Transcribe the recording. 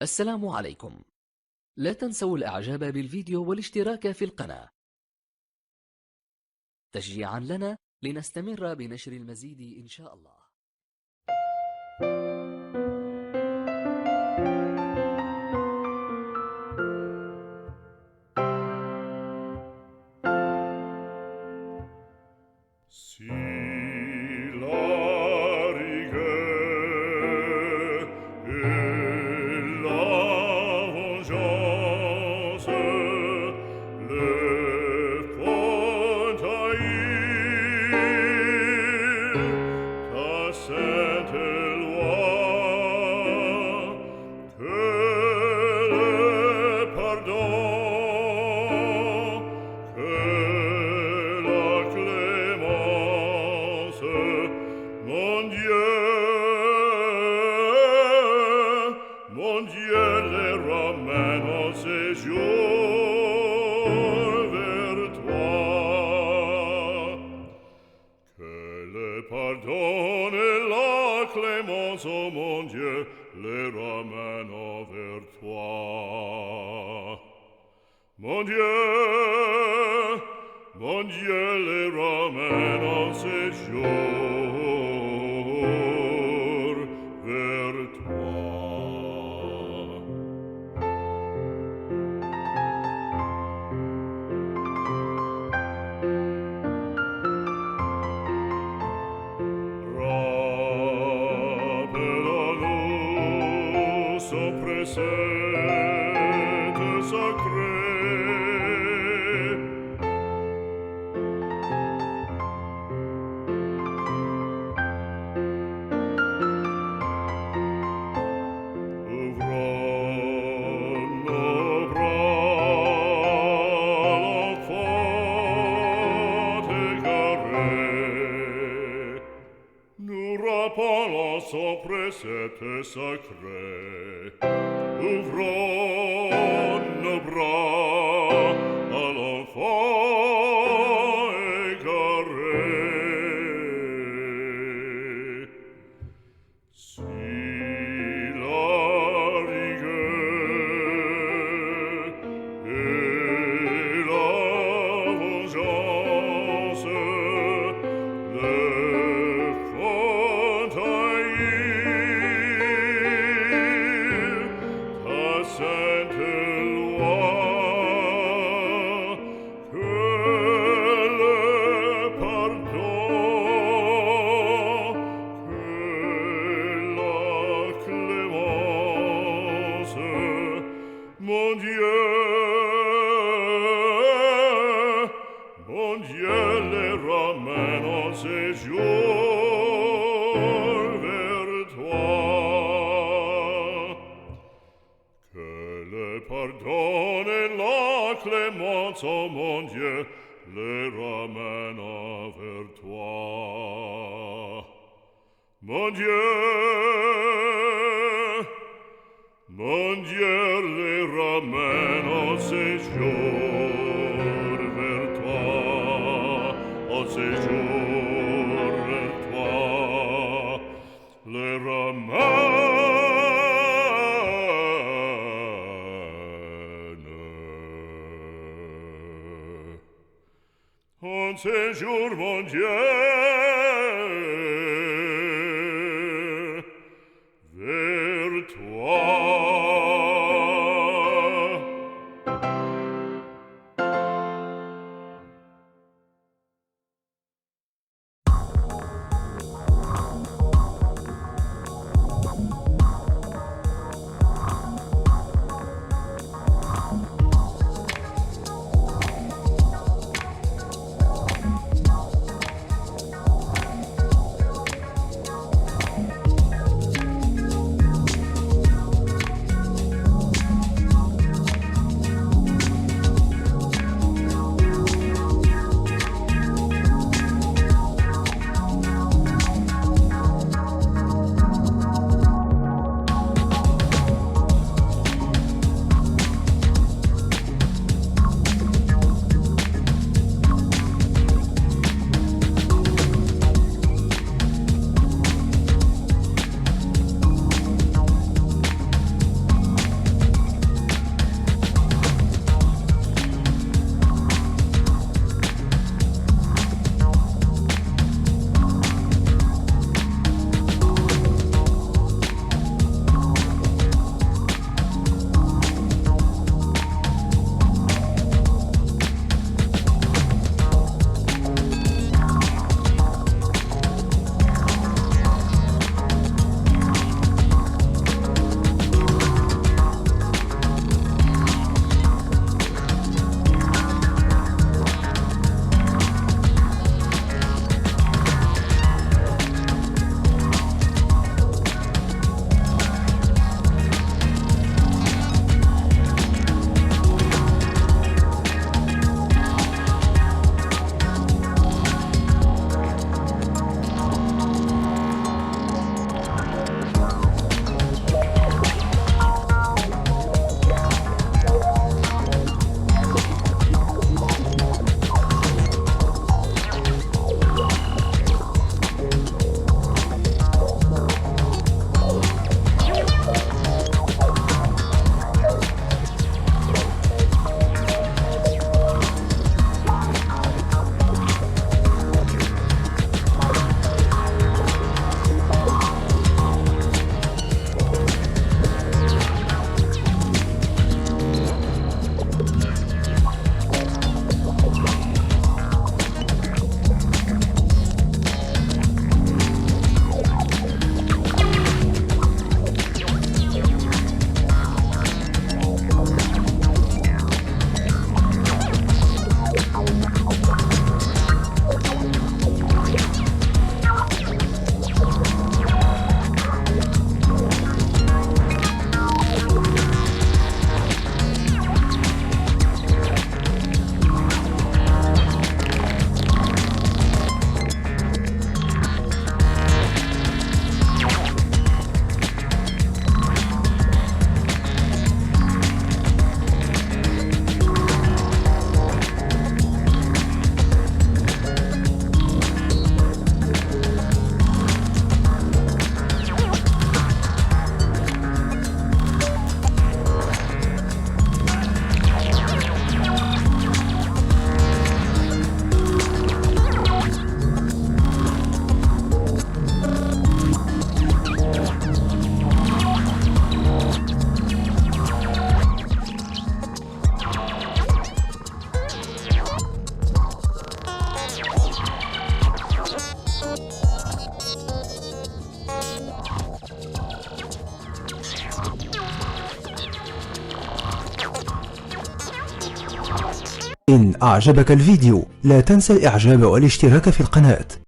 السلام عليكم. لا تنسوا الإعجاب بالفيديو والاشتراك في القناة تشجيعا لنا لنستمر بنشر المزيد إن شاء الله. Mon Dieu les ramène en séjour vers toi. Rappelons-nous son précepte sacré. Son précepte sacré, ouvrons nos bras à l'enfant égaré. Si la rigueur et la vengeance le font sainte loi, que le pardon, que la clémence, mon Dieu, les ramène en séjour vers toi. Pardonne et la clémence, oh mon Dieu, les ramène vers toi. Mon Dieu, les ramène en séjour vers toi, en séjour vers toi, les ramène en séjour, mon Dieu, vers toi. إن أعجبك الفيديو لا تنسى الإعجاب والاشتراك في القناة.